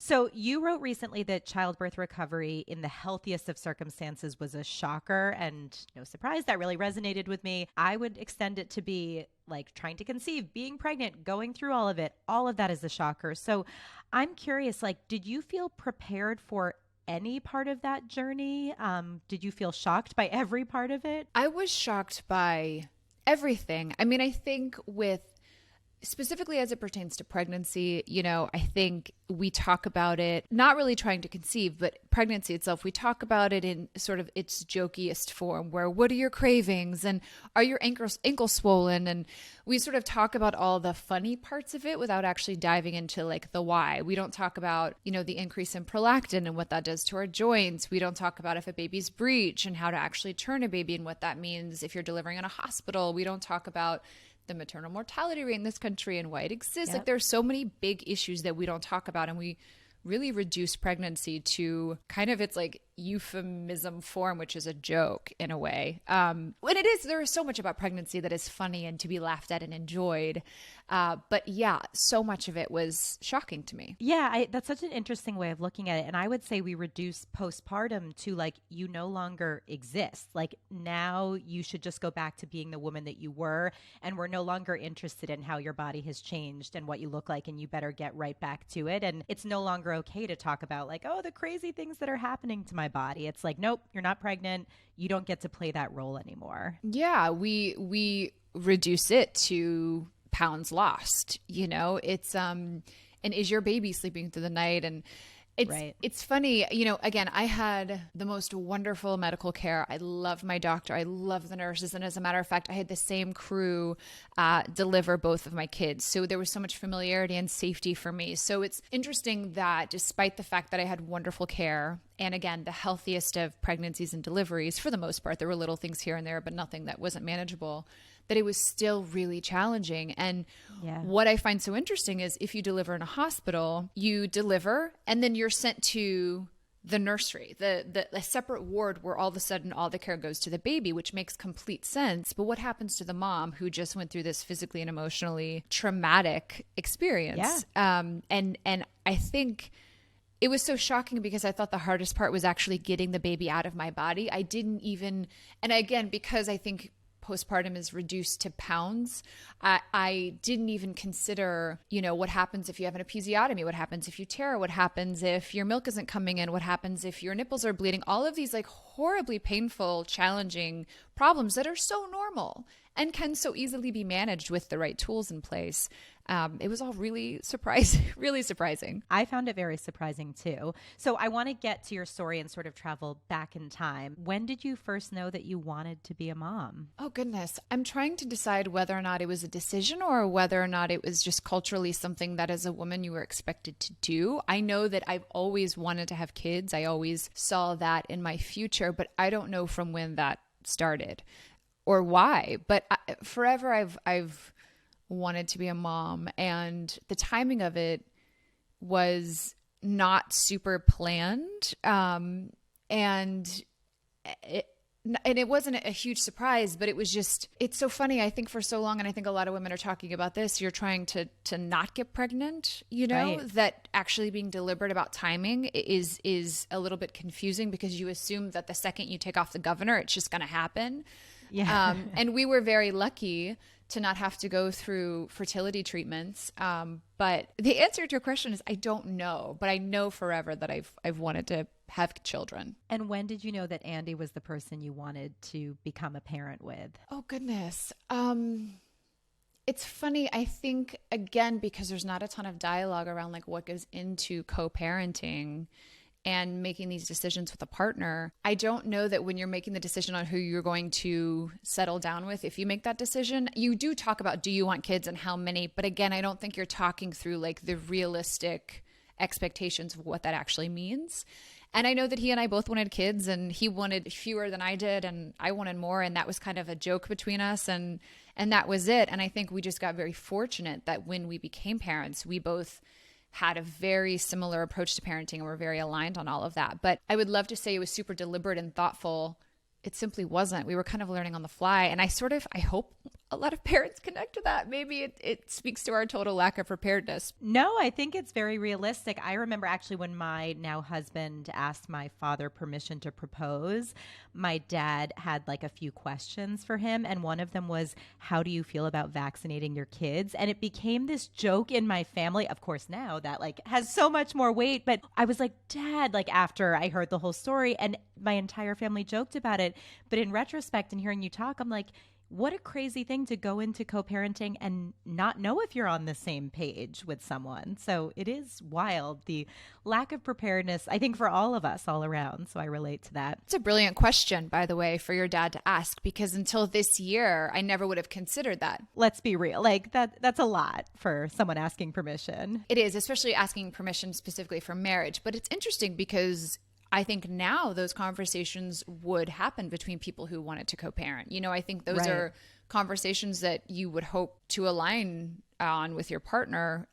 So you wrote recently that childbirth recovery in the healthiest of circumstances was a shocker, and no surprise, that really resonated with me. I would extend it to be like trying to conceive, being pregnant, going through all of it. All of that is a shocker. So I'm curious, like, did you feel prepared for any part of that journey? Did you feel shocked by every part of it? I was shocked by everything. I mean, I think with specifically as it pertains to pregnancy, I think we talk about it, not really trying to conceive, but pregnancy itself, we talk about it in sort of its jokiest form where what are your cravings and are your ankles swollen? And we sort of talk about all the funny parts of it without actually diving into like the why. We don't talk about, the increase in prolactin and what that does to our joints. We don't talk about if a baby's breech and how to actually turn a baby and what that means if you're delivering in a hospital. We don't talk about the maternal mortality rate in this country and why it exists. Yep. Like there's so many big issues that we don't talk about, and we really reduce pregnancy to kind of its like euphemism form, which is a joke in a way. When it is, there is so much about pregnancy that is funny and to be laughed at and enjoyed. But yeah, so much of it was shocking to me. Yeah, that's such an interesting way of looking at it. And I would say we reduce postpartum to like, you no longer exist. Like now you should just go back to being the woman that you were. And we're no longer interested in how your body has changed and what you look like. And you better get right back to it. And it's no longer okay to talk about like, oh, the crazy things that are happening to my body. It's like, nope, you're not pregnant. You don't get to play that role anymore. Yeah, we reduce it to pounds lost. It's and is your baby sleeping through the night? And it's funny, again, I had the most wonderful medical care. I love my doctor. I love the nurses. And as a matter of fact, I had the same crew deliver both of my kids. So there was so much familiarity and safety for me. So it's interesting that despite the fact that I had wonderful care, and again, the healthiest of pregnancies and deliveries, for the most part, there were little things here and there, but nothing that wasn't manageable, that it was still really challenging. And what I find so interesting is if you deliver in a hospital, you deliver and then you're sent to the nursery, the separate ward where all of a sudden all the care goes to the baby, which makes complete sense. But what happens to the mom who just went through this physically and emotionally traumatic experience? And I think it was so shocking because I thought the hardest part was actually getting the baby out of my body. I didn't even, and again, because I think postpartum is reduced to pounds, I didn't even consider, what happens if you have an episiotomy, what happens if you tear, what happens if your milk isn't coming in, what happens if your nipples are bleeding, all of these like horribly painful, challenging problems that are so normal and can so easily be managed with the right tools in place. It was all really surprising. I found it very surprising too. So I want to get to your story and sort of travel back in time. When did you first know that you wanted to be a mom? Oh, goodness. I'm trying to decide whether or not it was a decision or whether or not it was just culturally something that as a woman you were expected to do. I know that I've always wanted to have kids. I always saw that in my future, but I don't know from when that started or why. But forever I've wanted to be a mom, and the timing of it was not super planned. And it wasn't a huge surprise, but it was just, it's so funny. I think for so long, and I think a lot of women are talking about this, you're trying to not get pregnant, Right. that actually being deliberate about timing is a little bit confusing because you assume that the second you take off the governor, it's just going to happen. Yeah. And we were very lucky to not have to go through fertility treatments. But the answer to your question is I don't know, but I know forever that I've wanted to have children. And when did you know that Andy was the person you wanted to become a parent with? Oh, goodness. It's funny. I think, again, because there's not a ton of dialogue around like what goes into co-parenting and making these decisions with a partner, I don't know that when you're making the decision on who you're going to settle down with, if you make that decision, you do talk about, do you want kids and how many? But again, I don't think you're talking through like the realistic expectations of what that actually means. And I know that he and I both wanted kids, and he wanted fewer than I did, and I wanted more. And that was kind of a joke between us. And that was it. And I think we just got very fortunate that when we became parents, we both had a very similar approach to parenting and were very aligned on all of that. But I would love to say it was super deliberate and thoughtful. It simply wasn't. We were kind of learning on the fly. And I hope a lot of parents connect to that. Maybe it speaks to our total lack of preparedness. No, I think it's very realistic. I remember actually when my now husband asked my father permission to propose, my dad had like a few questions for him. And one of them was, how do you feel about vaccinating your kids? And it became this joke in my family, of course, now that like has so much more weight. But I was like, Dad, like after I heard the whole story, and my entire family joked about it. But in retrospect and hearing you talk, I'm like, what a crazy thing to go into co-parenting and not know if you're on the same page with someone. So it is wild, the lack of preparedness, I think, for all of us all around. So I relate to that. It's a brilliant question, by the way, for your dad to ask, because until this year, I never would have considered that. Let's be real. Like that's a lot for someone asking permission. It is, especially asking permission specifically for marriage. But it's interesting because I think now those conversations would happen between people who wanted to co-parent. You know, I think those are conversations that you would hope to align on with your partner.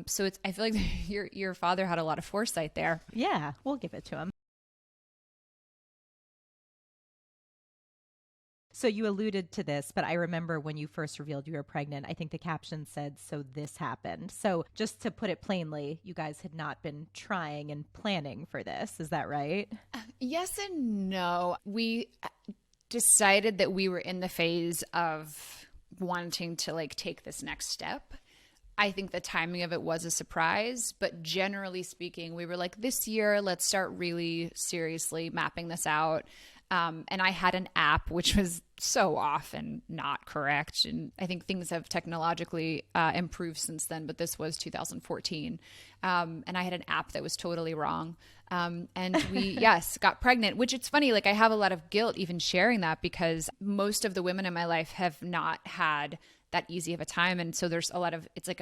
So I feel like your father had a lot of foresight there. Yeah, we'll give it to him. So you alluded to this, but I remember when you first revealed you were pregnant, I think the caption said, so this happened. So just to put it plainly, you guys had not been trying and planning for this. Is that right? Yes and no. We decided that we were in the phase of wanting to like take this next step. I think the timing of it was a surprise, but generally speaking, we were like, this year, let's start really seriously mapping this out. And I had an app, which was so off and not correct. And I think things have technologically improved since then, but this was 2014. And I had an app that was totally wrong. And we, yes, got pregnant, which it's funny. Like I have a lot of guilt even sharing that because most of the women in my life have not had that easy of a time. And so there's a lot of, it's like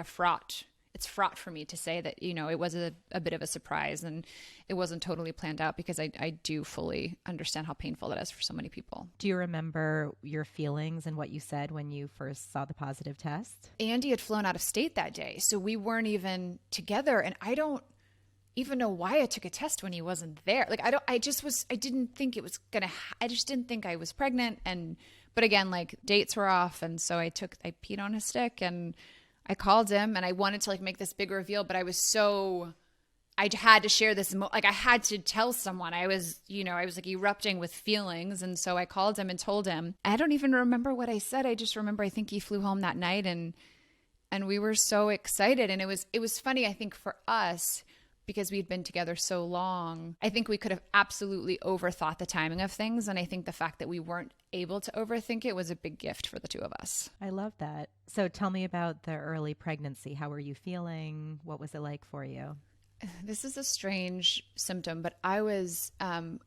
it's fraught for me to say that, you know, it was a bit of a surprise and it wasn't totally planned out because I do fully understand how painful that is for so many people. Do you remember your feelings and what you said when you first saw the positive test? Andy had flown out of state that day, so we weren't even together. And I don't even know why I took a test when he wasn't there. Like, I didn't think it was I just didn't think I was pregnant. But again, like dates were off. And so I peed on his stick and I called him and I wanted to like make this big reveal, but I had to share this. Like I had to tell someone. I was like erupting with feelings. And so I called him and told him. I don't even remember what I said. I just remember, I think he flew home that night and we were so excited. And it was funny, I think, for us, because we'd been together so long. I think we could have absolutely overthought the timing of things. And I think the fact that we weren't able to overthink it was a big gift for the two of us. I love that. So tell me about the early pregnancy. How were you feeling? What was it like for you? This is a strange symptom, but I was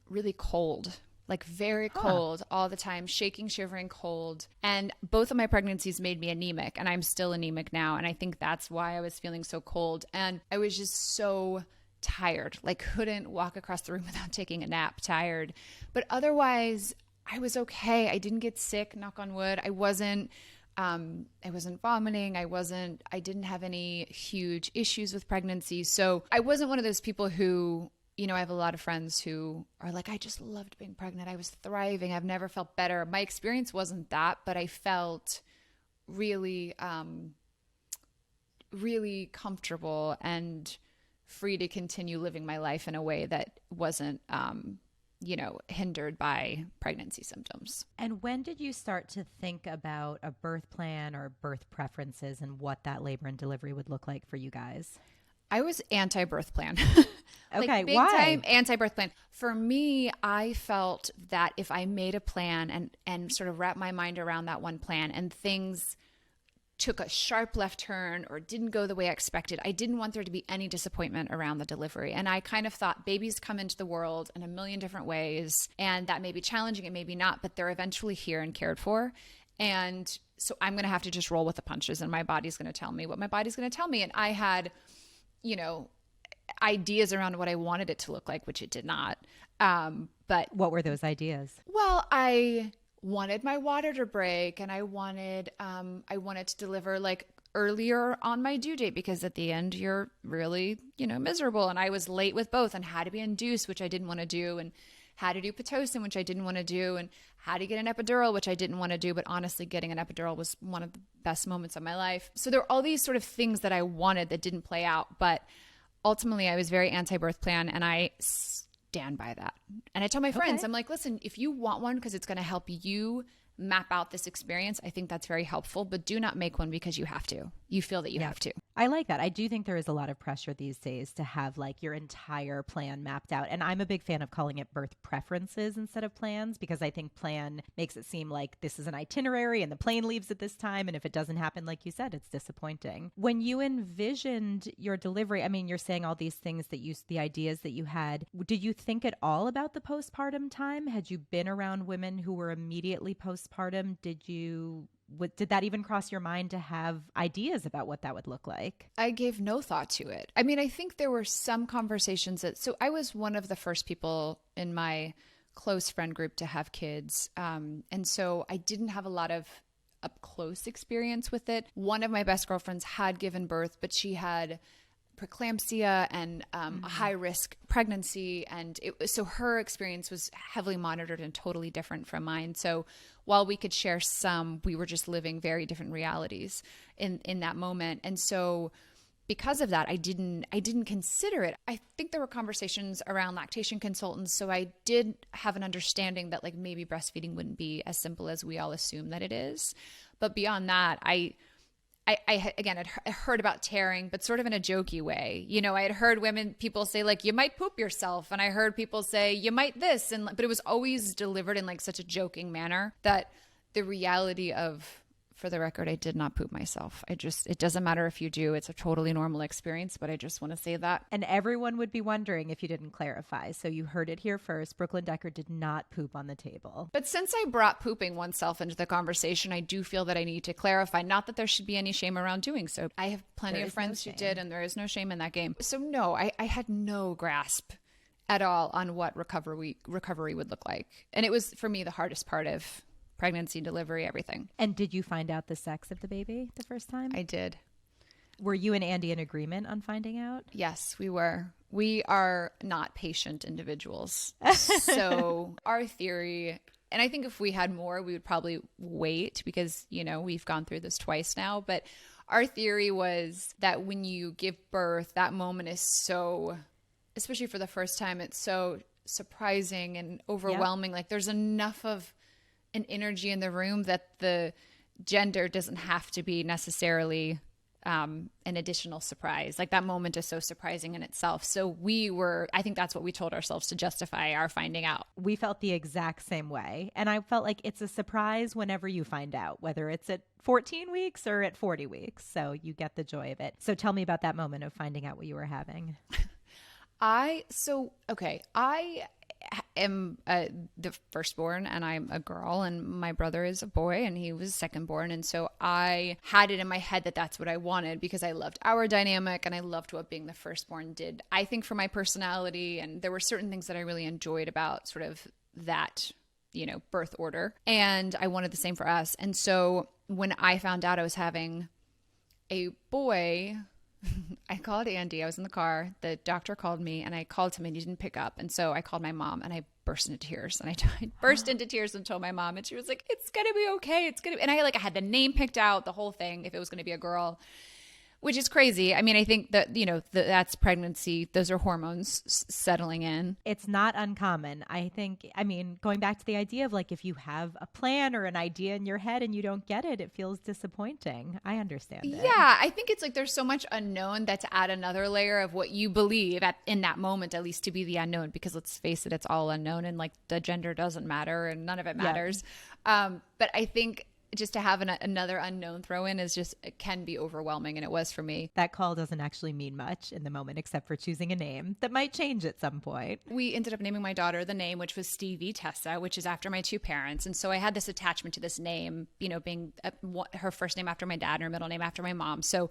really cold, like very cold all the time, shaking, shivering, cold. And both of my pregnancies made me anemic, and I'm still anemic now. And I think that's why I was feeling so cold. And I was just so tired, like couldn't walk across the room without taking a nap, tired. But otherwise, I was okay. I didn't get sick, knock on wood. I wasn't vomiting. I didn't have any huge issues with pregnancy. So I wasn't one of those people who, you know, I have a lot of friends who are like, I just loved being pregnant. I was thriving. I've never felt better. My experience wasn't that, but I felt really, really comfortable and free to continue living my life in a way that wasn't, hindered by pregnancy symptoms. And when did you start to think about a birth plan or birth preferences and what that labor and delivery would look like for you guys? I was anti-birth plan. Okay, big why? Time anti-birth plan. For me, I felt that if I made a plan and sort of wrapped my mind around that one plan and things took a sharp left turn or didn't go the way I expected, I didn't want there to be any disappointment around the delivery. And I kind of thought babies come into the world in a million different ways, and that may be challenging, it may be not, but they're eventually here and cared for. And so I'm going to have to just roll with the punches, and my body's going to tell me what my body's going to tell me. And I had, ideas around what I wanted it to look like, which it did not. But what were those ideas? Well, I wanted my water to break, and I wanted to deliver like earlier on my due date, because at the end you're really, miserable. And I was late with both and had to be induced, which I didn't want to do, and how to do Pitocin, which I didn't want to do, and how to get an epidural, which I didn't want to do. But honestly, getting an epidural was one of the best moments of my life. So there were all these sort of things that I wanted that didn't play out. But ultimately, I was very anti-birth plan, and I stand by that. And I tell my friends, I'm like, listen, if you want one because it's going to help you map out this experience, I think that's very helpful, but do not make one because you have to. You feel that you have to. I like that. I do think there is a lot of pressure these days to have like your entire plan mapped out. And I'm a big fan of calling it birth preferences instead of plans, because I think plan makes it seem like this is an itinerary and the plane leaves at this time. And if it doesn't happen, like you said, it's disappointing. When you envisioned your delivery, I mean, you're saying all these things that the ideas that you had, did you think at all about the postpartum time? Had you been around women who were immediately postpartum? Did that even cross your mind to have ideas about what that would look like? I gave no thought to it. I mean, I think there were some conversations so I was one of the first people in my close friend group to have kids. And so I didn't have a lot of up close experience with it. One of my best girlfriends had given birth, but she had preeclampsia and a high risk pregnancy. And so her experience was heavily monitored and totally different from mine. So while we could share some, we were just living very different realities in that moment. And so because of that, I didn't consider it. I think there were conversations around lactation consultants. So I did have an understanding that like maybe breastfeeding wouldn't be as simple as we all assume that it is. But beyond that, I had heard about tearing, but sort of in a jokey way. You know, I had heard people say like, you might poop yourself. And I heard people say, you might this. But it was always delivered in like such a joking manner that the reality of, for the record, I did not poop myself. It doesn't matter if you do. It's a totally normal experience, but I just want to say that. And everyone would be wondering if you didn't clarify. So you heard it here first. Brooklyn Decker did not poop on the table. But since I brought pooping oneself into the conversation, I do feel that I need to clarify, not that there should be any shame around doing so. I have plenty of friends who did, and there is no shame in that game. So no, I had no grasp at all on what recovery would look like. And it was, for me, the hardest part of pregnancy, delivery, everything. And did you find out the sex of the baby the first time? I did. Were you and Andy in agreement on finding out? Yes, we were. We are not patient individuals. So our theory, and I think if we had more, we would probably wait because, you know, we've gone through this twice now. But our theory was that when you give birth, that moment is so, especially for the first time, it's so surprising and overwhelming. Like there's enough of an energy in the room that the gender doesn't have to be necessarily an additional surprise. Like that moment is so surprising in itself. So I think that's what we told ourselves to justify our finding out. We felt the exact same way. And I felt like it's a surprise whenever you find out, whether it's at 14 weeks or at 40 weeks. So you get the joy of it. So tell me about that moment of finding out what you were having. I am the firstborn, and I'm a girl, and my brother is a boy, and he was secondborn. And so I had it in my head that that's what I wanted because I loved our dynamic and I loved what being the firstborn did. I think for my personality, and there were certain things that I really enjoyed about sort of that, you know, birth order. And I wanted the same for us. And so when I found out I was having a boy, I called Andy. I was in the car. The doctor called me and I called him and he didn't pick up. And so I called my mom and I burst into tears. And I burst into tears and told my mom, and she was like, it's going to be okay. And I had the name picked out, the whole thing, if it was going to be a girl, which is crazy. I mean, I think that, you know, that's pregnancy. Those are hormones settling in. It's not uncommon. I mean, going back to the idea of like, if you have a plan or an idea in your head and you don't get it, it feels disappointing. I understand it. Yeah. I think it's like, there's so much unknown that to add another layer of what you believe in that moment, at least to be the unknown, because let's face it, it's all unknown and like the gender doesn't matter and none of it matters. Yeah. But I think just to have another unknown throw in it can be overwhelming. And it was for me. That call doesn't actually mean much in the moment, except for choosing a name that might change at some point. We ended up naming my daughter the name, which was Stevie Tessa, which is after my two parents. And so I had this attachment to this name, you know, being her first name after my dad and her middle name after my mom. So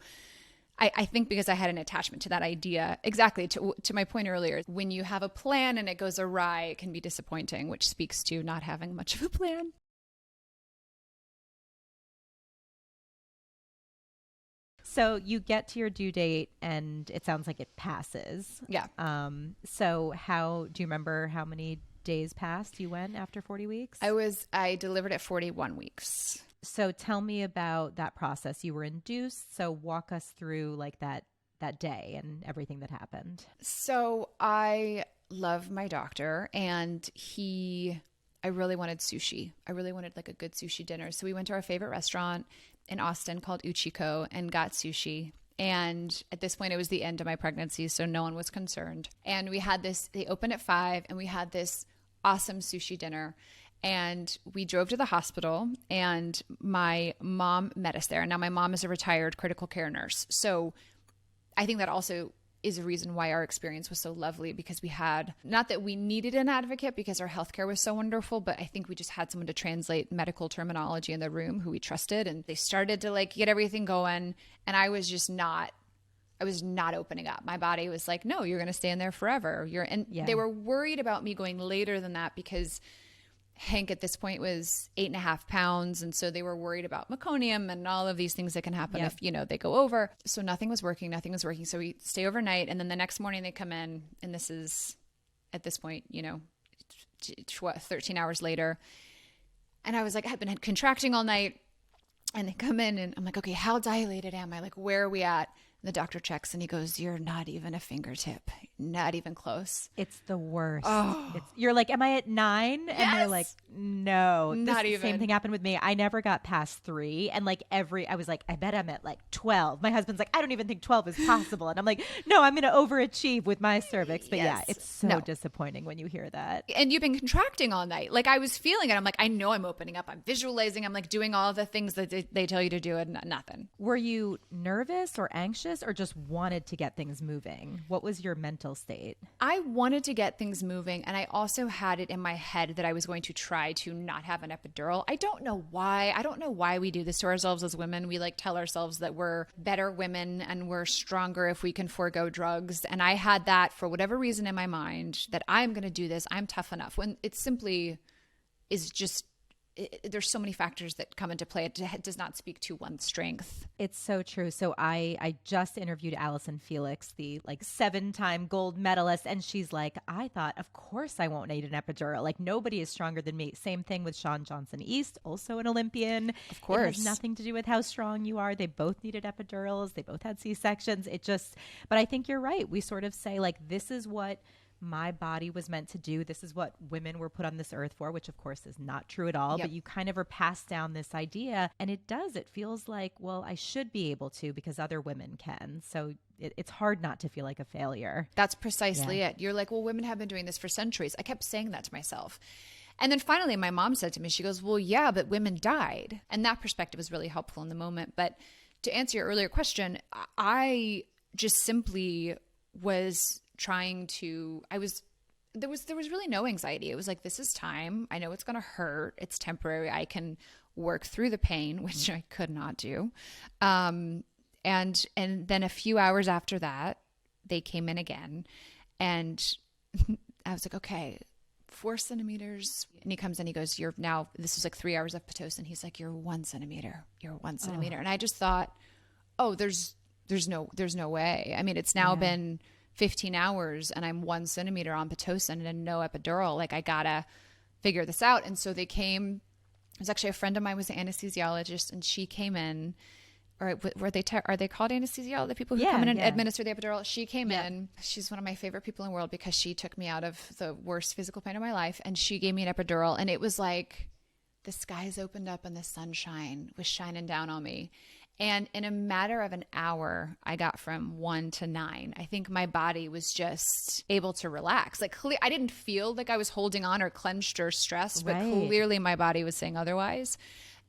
I think because I had an attachment to that idea, exactly to my point earlier, when you have a plan and it goes awry, it can be disappointing, which speaks to not having much of a plan. So you get to your due date and it sounds like it passes. Yeah. So do you remember how many days past you went after 40 weeks? I delivered at 41 weeks. So tell me about that process. You were induced. So walk us through like that day and everything that happened. So I love my doctor, and I really wanted sushi. I really wanted like a good sushi dinner. So we went to our favorite restaurant in Austin called Uchiko and got sushi. And at this point, it was the end of my pregnancy, so no one was concerned. And we had they opened at 5, and we had this awesome sushi dinner. And we drove to the hospital, and my mom met us there. Now, my mom is a retired critical care nurse. So I think that also is a reason why our experience was so lovely, because we had, not that we needed an advocate because our healthcare was so wonderful, but I think we just had someone to translate medical terminology in the room who we trusted. And they started to like get everything going. And I was not opening up. My body was like, no, you're going to stay in there forever. They were worried about me going later than that because Hank at this point was 8.5 pounds. And so they were worried about meconium and all of these things that can happen if, they go over. So nothing was working. So we stay overnight. And then the next morning they come in, and this is at this point, 13 hours later. And I was like, I've been contracting all night, and they come in and I'm like, okay, how dilated am I? Like, where are we at? The doctor checks and he goes, you're not even a fingertip, not even close. It's the worst. You're like, am I at 9? And they're like, no, not even. The same thing happened with me. I never got past 3. And like I was like, I bet I'm at like 12. My husband's like, I don't even think 12 is possible. And I'm like, no, I'm going to overachieve with my cervix. But yeah, it's so disappointing when you hear that. And you've been contracting all night. Like I was feeling it. I'm like, I know I'm opening up. I'm visualizing. I'm like doing all the things that they tell you to do, and nothing. Were you nervous or anxious, or just wanted to get things moving? What was your mental state? I wanted to get things moving, and I also had it in my head that I was going to try to not have an epidural. I don't know why. I don't know why we do this to ourselves as women. We like tell ourselves that we're better women and we're stronger if we can forego drugs. And I had that for whatever reason in my mind, that I'm going to do this. I'm tough enough, when it simply is just there's so many factors that come into play. It does not speak to one's strength. It's so true. So I just interviewed Allison Felix, the like 7-time gold medalist. And she's like, I thought, of course I won't need an epidural. Like nobody is stronger than me. Same thing with Shawn Johnson East, also an Olympian. Of course. It has nothing to do with how strong you are. They both needed epidurals. They both had C-sections. But I think you're right. We sort of say like, this is what my body was meant to do. This is what women were put on this earth for, which of course is not true at all. But you kind of are passed down this idea, and it feels like, well, I should be able to because other women can. So it's hard not to feel like a failure. That's precisely it. You're like, well, women have been doing this for centuries. I kept saying that to myself. And then finally my mom said to me, she goes, well, yeah, but women died. And that perspective was really helpful in the moment. But to answer your earlier question, I just simply was trying to, there was really no anxiety. It was like, this is time. I know it's going to hurt. It's temporary. I can work through the pain, which I could not do. And then a few hours after that, they came in again, and I was like, okay, 4 centimeters. And he comes in, he goes, this was like 3 hours of Pitocin. He's like, you're 1 centimeter. You're 1 centimeter. And I just thought, oh, there's no way. I mean, it's now been 15 hours and I'm 1 centimeter on Pitocin and no epidural. Like I gotta figure this out. And so they came, it was actually a friend of mine was an anesthesiologist, and she came in, or are they called anesthesiologists, the people who come in and administer the epidural? She came in. She's one of my favorite people in the world because she took me out of the worst physical pain of my life, and she gave me an epidural, and it was like the skies opened up and the sunshine was shining down on me. And in a matter of an hour, I got from 1 to 9. I think my body was just able to relax. Like I didn't feel like I was holding on or clenched or stressed, but clearly my body was saying otherwise.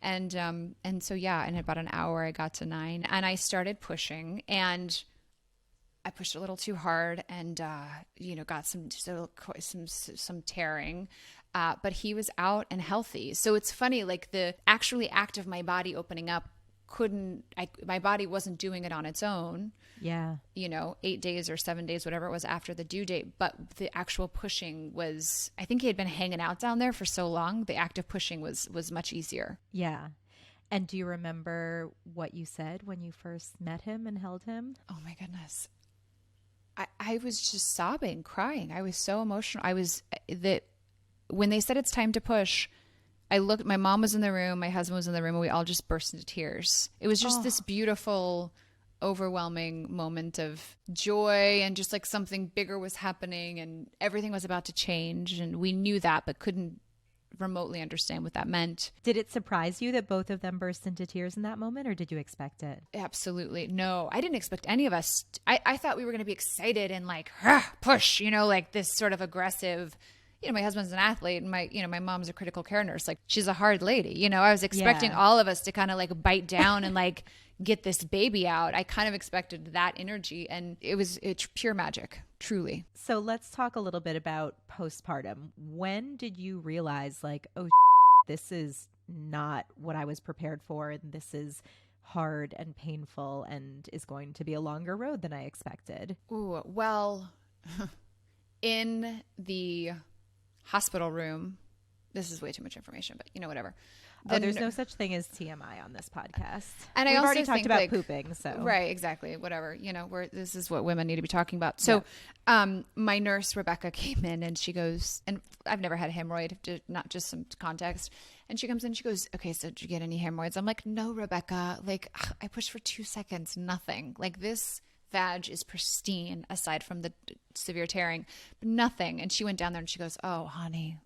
And so, in about an hour, I got to 9, and I started pushing, and I pushed a little too hard, and, got some tearing. But he was out and healthy. So it's funny, like the actually act of my body opening up my body wasn't doing it on its own. 8 days or 7 days, whatever it was after the due date. But the actual pushing was, I think he had been hanging out down there for so long. The act of pushing was much easier. Yeah. And do you remember what you said when you first met him and held him? Oh my goodness. I was just sobbing, crying. I was so emotional. when they said it's time to push, I looked, my mom was in the room, my husband was in the room, and we all just burst into tears. It was just this beautiful, overwhelming moment of joy, and just like something bigger was happening and everything was about to change. And we knew that, but couldn't remotely understand what that meant. Did it surprise you that both of them burst into tears in that moment, or did you expect it? Absolutely. No, I didn't expect any of us. I thought we were going to be excited and like, push, like this sort of aggressive, my husband's an athlete, and my mom's a critical care nurse. Like, she's a hard lady. I was expecting all of us to kind of like bite down and like get this baby out. I kind of expected that energy, and it's pure magic, truly. So let's talk a little bit about postpartum. When did you realize like, oh, this is not what I was prepared for, and this is hard and painful and is going to be a longer road than I expected? Ooh, well, in the hospital room, this is way too much information, but whatever. There's no such thing as TMI on this podcast. And we've I also already talked about like, pooping, so right, exactly, whatever. This is what women need to be talking about. So, my nurse Rebecca came in, and she goes, and I've never had a hemorrhoid, not just some context. And she comes in, and she goes, "Okay, so did you get any hemorrhoids?" I'm like, "No, Rebecca. Like, I pushed for 2 seconds, nothing. Like, this vag is pristine aside from the severe tearing, nothing." And she went down there and she goes, "Oh, honey."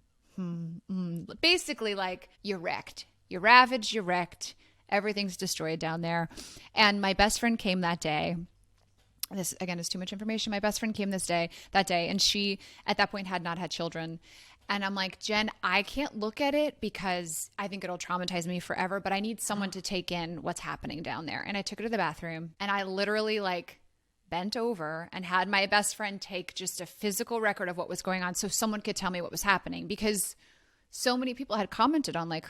Basically like, you're wrecked. You're ravaged. You're wrecked. Everything's destroyed down there. And my best friend came that day. This, again, is too much information. My best friend came that day, and she, at that point, had not had children. And I'm like, "Jen, I can't look at it because I think it'll traumatize me forever, but I need someone to take in what's happening down there." And I took her to the bathroom, and I literally like bent over and had my best friend take just a physical record of what was going on so someone could tell me what was happening, because so many people had commented on like,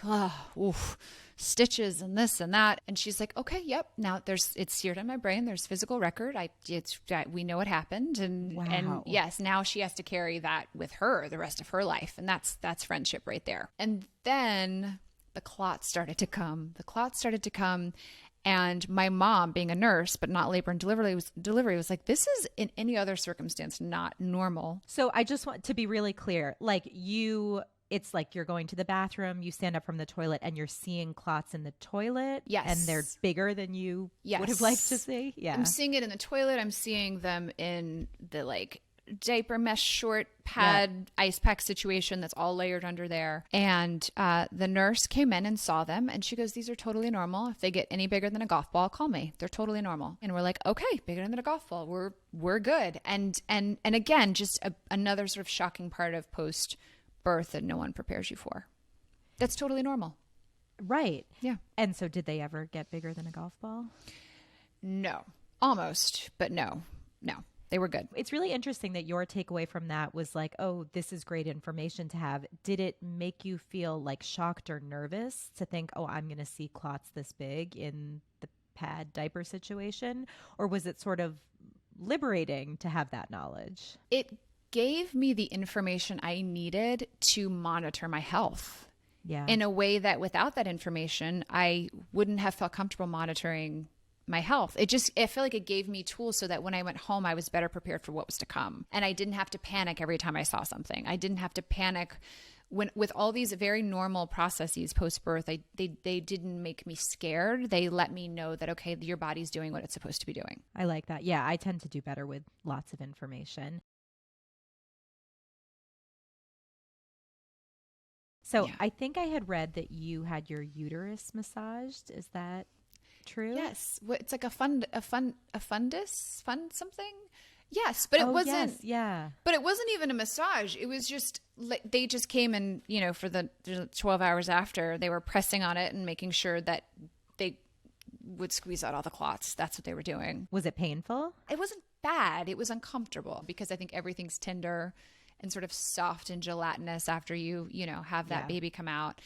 stitches and this and that. And she's like, "Okay, yep. Now it's seared in my brain. There's physical record. We know what happened." And yes, now she has to carry that with her the rest of her life. And that's friendship right there. And then the clots started to come. And my mom, being a nurse, but not labor and delivery, was like, "This is in any other circumstance not normal." So I just want to be really clear. Like, it's like you're going to the bathroom, you stand up from the toilet, and you're seeing clots in the toilet. Yes. And they're bigger than you would have liked to see. Yeah. I'm seeing it in the toilet. I'm seeing them in the like diaper mesh short pad ice pack situation that's all layered under there. And the nurse came in and saw them, and she goes, "These are totally normal. If they get any bigger than a golf ball, call me. They're totally normal." And we're like, "Okay, bigger than a golf ball. We're good." And again, just another sort of shocking part of post birth that no one prepares you for. That's totally normal. Right. Yeah. And so did they ever get bigger than a golf ball? No. Almost, but no. They were good. It's really interesting that your takeaway from that was like, oh, this is great information to have. Did it make you feel like shocked or nervous to think, oh, I'm going to see clots this big in the pad diaper situation? Or was it sort of liberating to have that knowledge? It gave me the information I needed to monitor my health. Yeah. In a way that without that information, I wouldn't have felt comfortable monitoring my health. I feel like it gave me tools so that when I went home, I was better prepared for what was to come. And I didn't have to panic every time I saw something. I didn't have to panic with all these very normal processes post-birth. They didn't make me scared. They let me know that, okay, your body's doing what it's supposed to be doing. I like that. Yeah, I tend to do better with lots of information. So yeah. I think I had read that you had your uterus massaged. Is that true? Yes. It's like a fundus something. Yes, but it wasn't. Yes, yeah. But it wasn't even a massage. It was just they just came and for the 12 hours after, they were pressing on it and making sure that they would squeeze out all the clots. That's what they were doing. Was it painful? It wasn't bad. It was uncomfortable because I think everything's tender and sort of soft and gelatinous after you have that baby come out.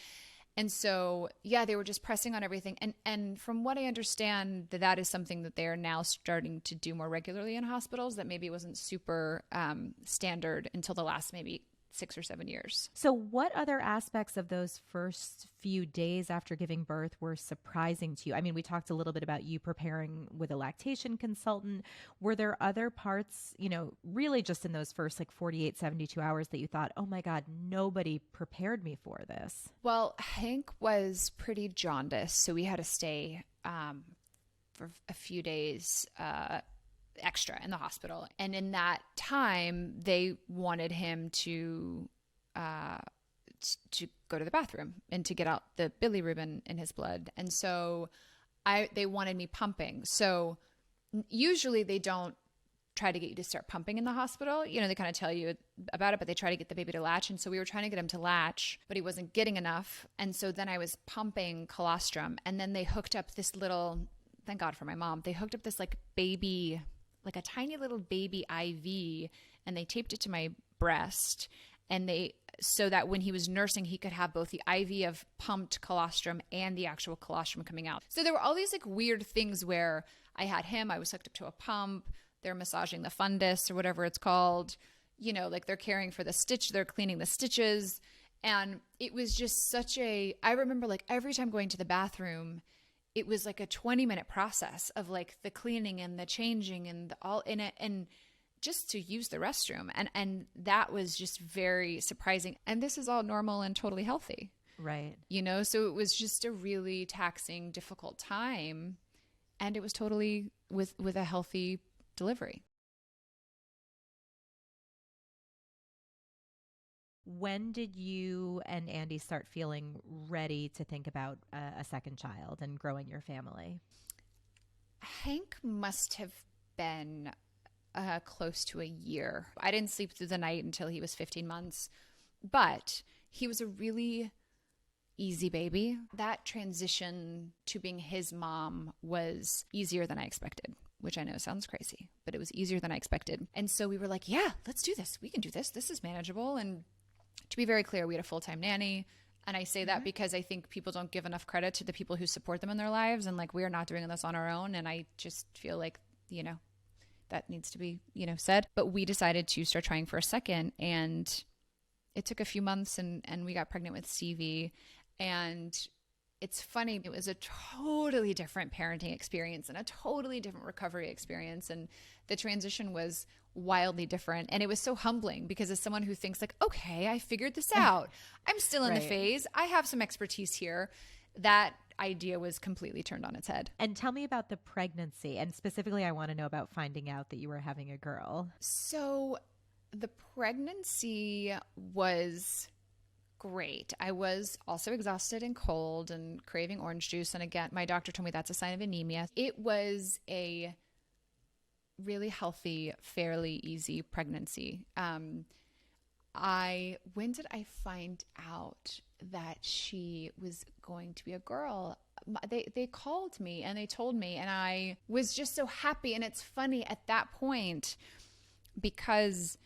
And so, yeah, they were just pressing on everything. And from what I understand, that is something that they are now starting to do more regularly in hospitals, that maybe wasn't super standard until the last maybe 6 or 7 years. So what other aspects of those first few days after giving birth were surprising to you? I mean, we talked a little bit about you preparing with a lactation consultant. Were there other parts, really just in those first like 48, 72 hours that you thought, oh my God, nobody prepared me for this? Well, Hank was pretty jaundiced, so we had to stay for a few days extra in the hospital. And in that time, they wanted him to go to the bathroom and to get out the bilirubin in his blood. And so they wanted me pumping. So usually they don't try to get you to start pumping in the hospital. They kind of tell you about it, but they try to get the baby to latch. And so we were trying to get him to latch, but he wasn't getting enough. And so then I was pumping colostrum, and then they hooked up this little, thank God for my mom, they hooked up this like a tiny little baby IV, and they taped it to my breast, and so that when he was nursing, he could have both the IV of pumped colostrum and the actual colostrum coming out. So there were all these like weird things where I had him, I was hooked up to a pump, they're massaging the fundus or whatever it's called, like they're caring for the stitch, they're cleaning the stitches. And it was just I remember like every time going to the bathroom, it was like a 20-minute process of like the cleaning and the changing and all in it, and just to use the restroom. And that was just very surprising. And this is all normal and totally healthy. Right. So it was just a really taxing, difficult time. And it was totally with a healthy delivery. When did you and Andy start feeling ready to think about a second child and growing your family? Hank must have been close to a year. I didn't sleep through the night until he was 15 months, but he was a really easy baby. That transition to being his mom was easier than I expected, which I know sounds crazy, but it was easier than I expected. And so we were like, yeah, let's do this. We can do this. This is manageable. And to be very clear, we had a full-time nanny. And I say that because I think people don't give enough credit to the people who support them in their lives. And like, we are not doing this on our own. And I just feel like, that needs to be, said. But we decided to start trying for a second. And it took a few months, and we got pregnant with Stevie. And it's funny, it was a totally different parenting experience and a totally different recovery experience. And the transition was wildly different. And it was so humbling because as someone who thinks like, okay, I figured this out. I'm still in the phase. I have some expertise here. That idea was completely turned on its head. And tell me about the pregnancy. And specifically, I want to know about finding out that you were having a girl. So the pregnancy was great. I was also exhausted and cold and craving orange juice. And again, my doctor told me that's a sign of anemia. It was a really healthy, fairly easy pregnancy. When did I find out that she was going to be a girl? They called me and they told me, and I was just so happy. And it's funny at that point, because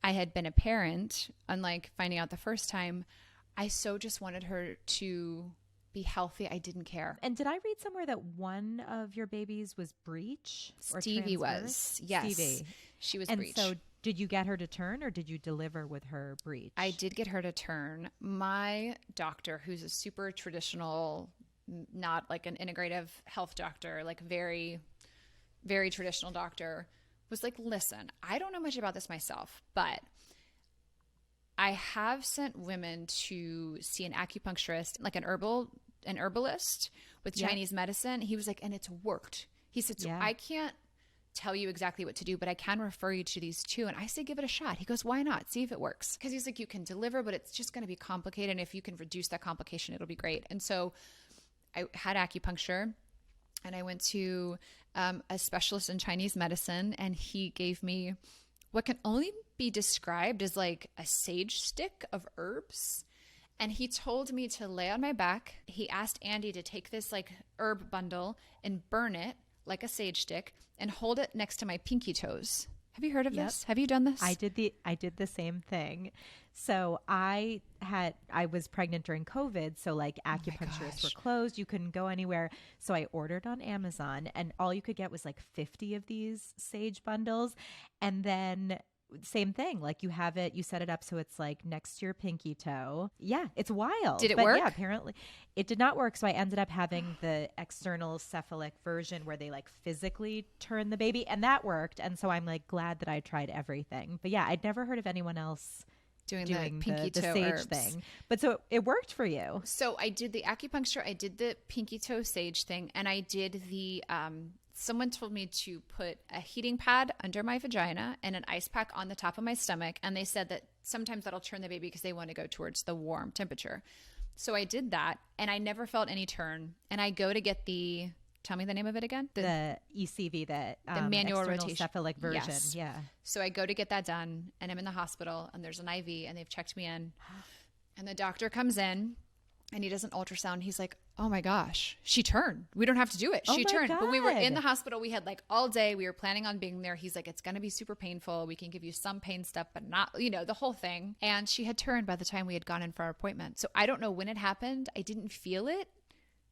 I had been a parent, unlike finding out the first time, I so just wanted her to be healthy. I didn't care. And did I read somewhere that one of your babies was breech? Stevie was. Yes. Stevie. She was and breech. So did you get her to turn, or did you deliver with her breech? I did get her to turn. My doctor, who's a super traditional, not like an integrative health doctor, like very, very traditional doctor, was like, listen, I don't know much about this myself, but I have sent women to see an acupuncturist, like an herbalist with Chinese medicine. He was like, and it's worked. He said, so I can't tell you exactly what to do, but I can refer you to these two. And I say, give it a shot. He goes, why not? See if it works. Because he's like, you can deliver, but it's just going to be complicated. And if you can reduce that complication, it'll be great. And so I had acupuncture, and I went to a specialist in Chinese medicine, and he gave me what can only be described as like a sage stick of herbs. And he told me to lay on my back. He asked Andy to take this like herb bundle and burn it like a sage stick and hold it next to my pinky toes. Have you heard of this? Have you done this? I did the same thing. So I was pregnant during COVID. So like acupuncturists were closed. You couldn't go anywhere. So I ordered on Amazon, and all you could get was like 50 of these sage bundles. And then same thing. Like you have it, you set it up so it's like next to your pinky toe. Yeah, it's wild. Did it but work? Yeah, apparently it did not work. So I ended up having the external cephalic version where they like physically turn the baby, and that worked. And so I'm like glad that I tried everything. But yeah, I'd never heard of anyone else doing the pinky the toe sage herbs thing. But so it worked for you. So I did the acupuncture, I did the pinky toe sage thing, and I did the someone told me to put a heating pad under my vagina and an ice pack on the top of my stomach, and they said that sometimes that'll turn the baby because they want to go towards the warm temperature. So I did that, and I never felt any turn. And I go to get the, tell me the name of it again. The ECV, the manual external rotation cephalic version. Yes. Yeah. So I go to get that done, and I'm in the hospital, and there's an IV, and they've checked me in, and the doctor comes in, and he does an ultrasound. He's like, oh my gosh, she turned. We don't have to do it. She turned. God. But we were in the hospital. We had like all day. We were planning on being there. He's like, it's going to be super painful. We can give you some pain stuff, but not, the whole thing. And she had turned by the time we had gone in for our appointment. So I don't know when it happened. I didn't feel it.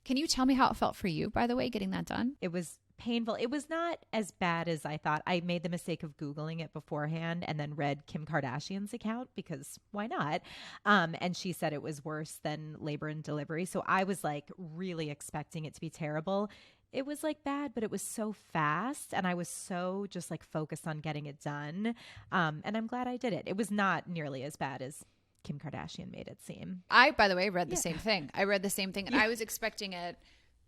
Can you tell me how it felt for you, by the way, getting that done? It was painful. It was not as bad as I thought. I made the mistake of Googling it beforehand and then read Kim Kardashian's account because why not? And she said it was worse than labor and delivery. So I was like really expecting it to be terrible. It was like bad, but it was so fast. And I was so just like focused on getting it done. And I'm glad I did it. It was not nearly as bad as Kim Kardashian made it seem. I, by the way, read the same thing. I read the same thing, and I was expecting it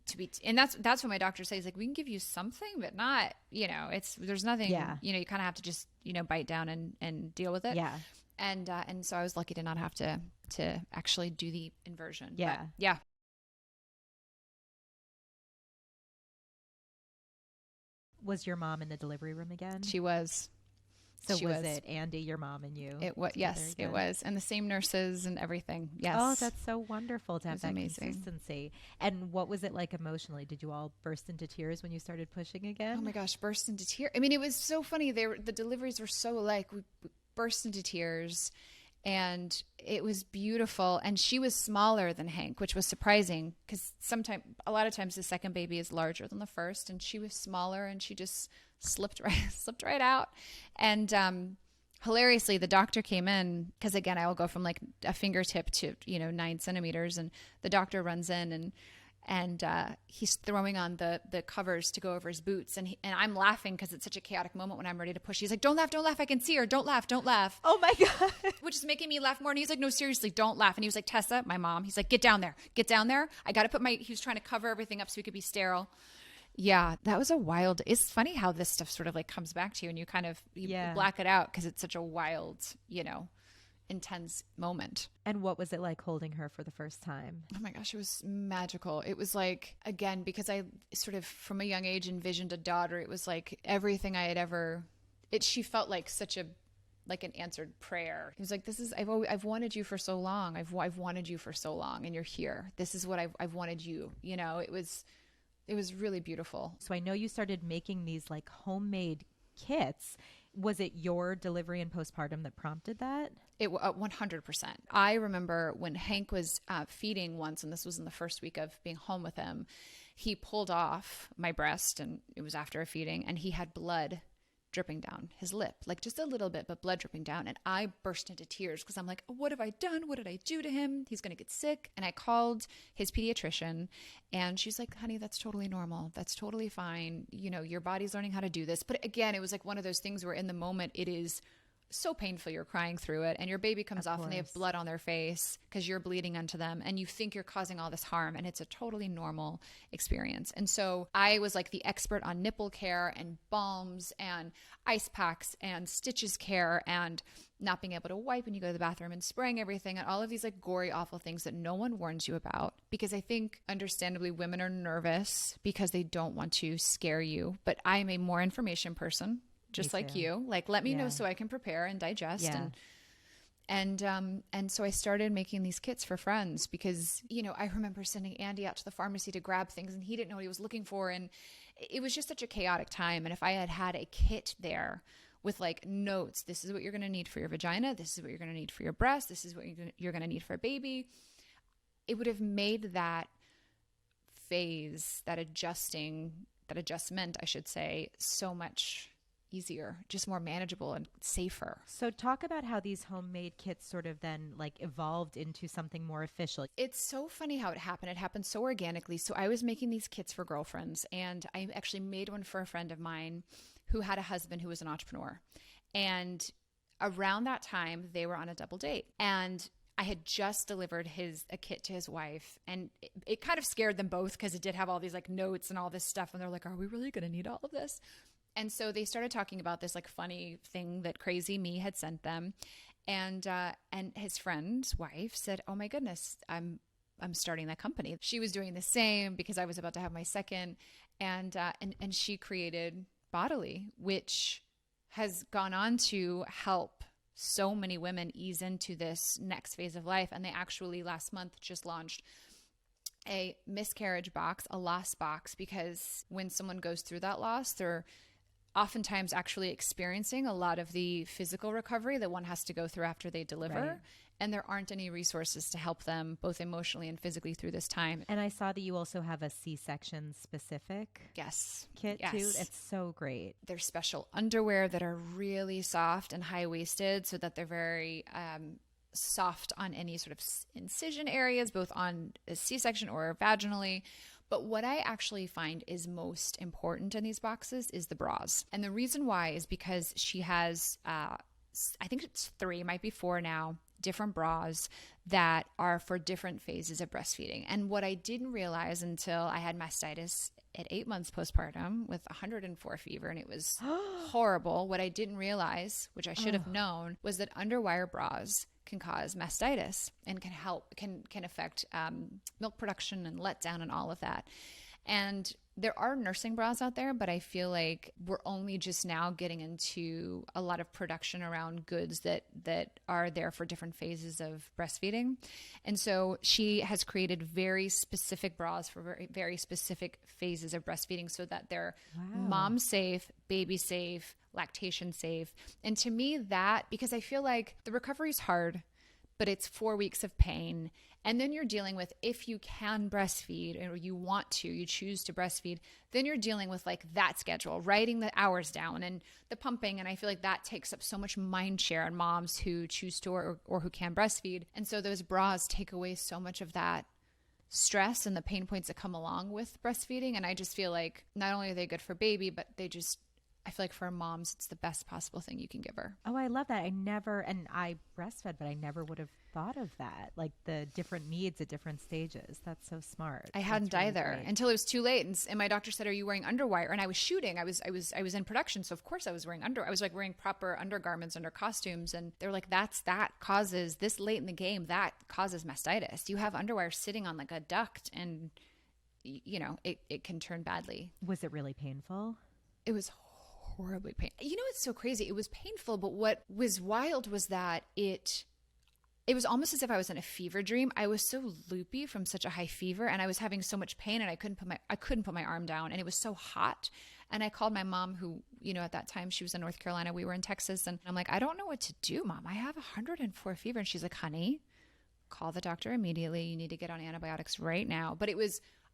to be, and that's what my doctor says. Like, we can give you something, but not, there's nothing. Yeah. You kind of have to just, bite down and deal with it. Yeah. And so I was lucky to not have to actually do the inversion. Yeah. But yeah. Was your mom in the delivery room again? She was. So was it Andy, your mom, and you? It was, yes, it was. And the same nurses and everything. Yes. Oh, that's so wonderful to have that amazing. Consistency. And what was it like emotionally? Did you all burst into tears when you started pushing again? Oh my gosh, burst into tears. I mean, it was so funny. The deliveries were so alike. We burst into tears, and it was beautiful. And she was smaller than Hank, which was surprising because a lot of times the second baby is larger than the first, and she was smaller, and she just slipped right out. And hilariously, the doctor came in because, again, I will go from like a fingertip to 9 centimeters, and the doctor runs in and he's throwing on the covers to go over his boots, and I'm laughing because it's such a chaotic moment when I'm ready to push. He's like, don't laugh, I can see her, don't laugh. Oh my God. Which is making me laugh more. And he's like, no, seriously, don't laugh. And he was like, Tessa, my mom, he's like, get down there, I gotta he was trying to cover everything up so he could be sterile. Yeah, that was a wild, it's funny how this stuff sort of like comes back to you, and you kind of black it out because it's such a wild, intense moment. And what was it like holding her for the first time? Oh my gosh, it was magical. It was like, again, because I sort of from a young age envisioned a daughter, it was like everything I had ever, she felt like such a, like an answered prayer. He was like, I've wanted you for so long. I've wanted you for so long, and you're here. This is what I've wanted you. It was really beautiful. So I know you started making these like homemade kits. Was it your delivery and postpartum that prompted that? It 100%. I remember when Hank was feeding once, and this was in the first week of being home with him, he pulled off my breast, and it was after a feeding, and he had blood dripping down his lip, like just a little bit, but blood dripping down. And I burst into tears because I'm like, what have I done? What did I do to him? He's going to get sick. And I called his pediatrician, and she's like, honey, that's totally normal. That's totally fine. Your body's learning how to do this. But again, it was like one of those things where in the moment it is so painful, you're crying through it, and your baby comes off and they have blood on their face because you're bleeding onto them, and you think you're causing all this harm, and it's a totally normal experience. And so I was like the expert on nipple care and balms and ice packs and stitches care and not being able to wipe when you go to the bathroom and spraying everything and all of these like gory, awful things that no one warns you about, because I think understandably women are nervous because they don't want to scare you. But I'm a more information person, just like you. Like, let me know so I can prepare and digest. Yeah. And so I started making these kits for friends because, I remember sending Andy out to the pharmacy to grab things, and he didn't know what he was looking for. And it was just such a chaotic time. And if I had had a kit there with like notes, this is what you're going to need for your vagina, this is what you're going to need for your breast, this is what you're going to need for a baby, it would have made that phase, that adjustment, I should say, so much easier, just more manageable and safer. So talk about how these homemade kits sort of then like evolved into something more official. It's so funny how it happened. It happened so organically. So I was making these kits for girlfriends, and I actually made one for a friend of mine who had a husband who was an entrepreneur. And around that time, they were on a double date. And I had just delivered a kit to his wife, and it kind of scared them both because it did have all these like notes and all this stuff. And they're like, are we really going to need all of this? And so they started talking about this like funny thing that Crazy Me had sent them. And his friend's wife said, oh my goodness, I'm starting that company. She was doing the same because I was about to have my second. And she created Bodily, which has gone on to help so many women ease into this next phase of life. And they actually last month just launched a miscarriage box, a loss box, because when someone goes through that loss, they're oftentimes actually experiencing a lot of the physical recovery that one has to go through after they deliver. Right. And there aren't any resources to help them both emotionally and physically through this time. And I saw that you also have a C-section specific kit too. It's so great. There's special underwear that are really soft and high-waisted so that they're very soft on any sort of incision areas, both on a C-section or vaginally. But what I actually find is most important in these boxes is the bras. And the reason why is because she has, I think it's 3, might be 4 now, different bras that are for different phases of breastfeeding. And what I didn't realize until I had mastitis at 8 months postpartum with 104 fever, and it was horrible. What I didn't realize, which I should have known, was that underwire bras can cause mastitis and can affect milk production and letdown and all of that. And there are nursing bras out there, but I feel like we're only just now getting into a lot of production around goods that are there for different phases of breastfeeding. And so she has created very specific bras for very, very specific phases of breastfeeding so that they're mom safe, baby safe, lactation safe. And to me because I feel like the recovery is hard, but it's 4 weeks of pain. And then you're dealing with, if you can breastfeed or you choose to breastfeed, then you're dealing with like that schedule, writing the hours down and the pumping. And I feel like that takes up so much mind share on moms who choose to or who can breastfeed. And so those bras take away so much of that stress and the pain points that come along with breastfeeding. And I just feel like not only are they good for baby, but I feel like for moms, it's the best possible thing you can give her. Oh, I love that. I breastfed, but I never would have thought of that. Like the different needs at different stages. That's so smart. I hadn't really either great. Until it was too late. And my doctor said, are you wearing underwire? And I was shooting. I was in production. So of course I was wearing I was like wearing proper undergarments under costumes. And they're like, that causes this late in the game, that causes mastitis. You have underwire sitting on like a duct and it can turn badly. Was it really painful? It was horribly painful. It's so crazy. It was painful, but what was wild was that it was almost as if I was in a fever dream. I was so loopy from such a high fever, and I was having so much pain, and I couldn't put my arm down, and it was so hot. And I called my mom, who, at that time she was in North Carolina. We were in Texas, and I'm like, I don't know what to do, Mom. I have 104 fever. And she's like, honey, call the doctor immediately. You need to get on antibiotics right now. But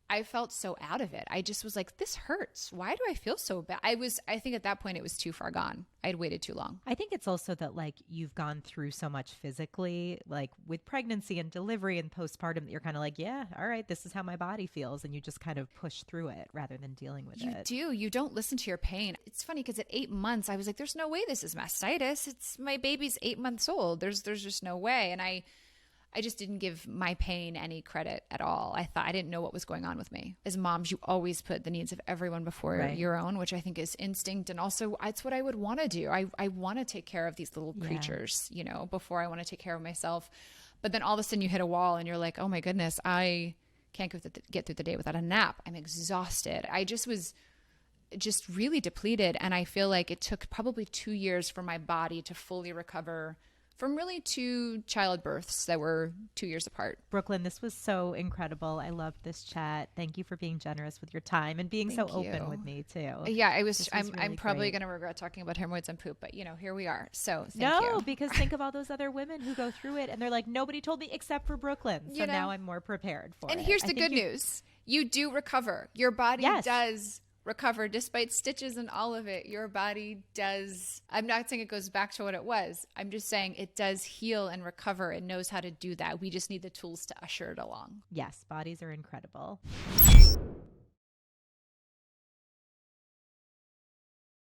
I felt so out of it. I just was like, this hurts. Why do I feel so bad? I think at that point it was too far gone. I had waited too long. I think it's also that like you've gone through so much physically, like with pregnancy and delivery and postpartum, that you're kind of like, yeah, all right, this is how my body feels. And you just kind of push through it rather than dealing with it. You don't listen to your pain. It's funny because at 8 months, I was like, there's no way this is mastitis. It's my baby's 8 months old. There's just no way. And I just didn't give my pain any credit at all. I didn't know what was going on with me. As moms, you always put the needs of everyone before your own, which I think is instinct. And also it's what I would want to do. I want to take care of these little creatures, before I want to take care of myself. But then all of a sudden you hit a wall and you're like, oh my goodness, I can't get through the day without a nap. I'm exhausted. I just was really depleted. And I feel like it took probably 2 years for my body to fully recover from really 2 childbirths that were 2 years apart. Brooklyn, this was so incredible. I loved this chat. Thank you for being generous with your time and being so open with me too. Yeah, I'm probably going to regret talking about hemorrhoids and poop, but here we are. So thank you. No, because think of all those other women who go through it and they're like, nobody told me except for Brooklyn. So now I'm more prepared for it. And here's the good news. You do recover. Your body does recover despite stitches and all of it. Your body does. I'm not saying it goes back to what it was. I'm just saying it does heal and recover and knows how to do that. We just need the tools to usher it along. Yes, bodies are incredible.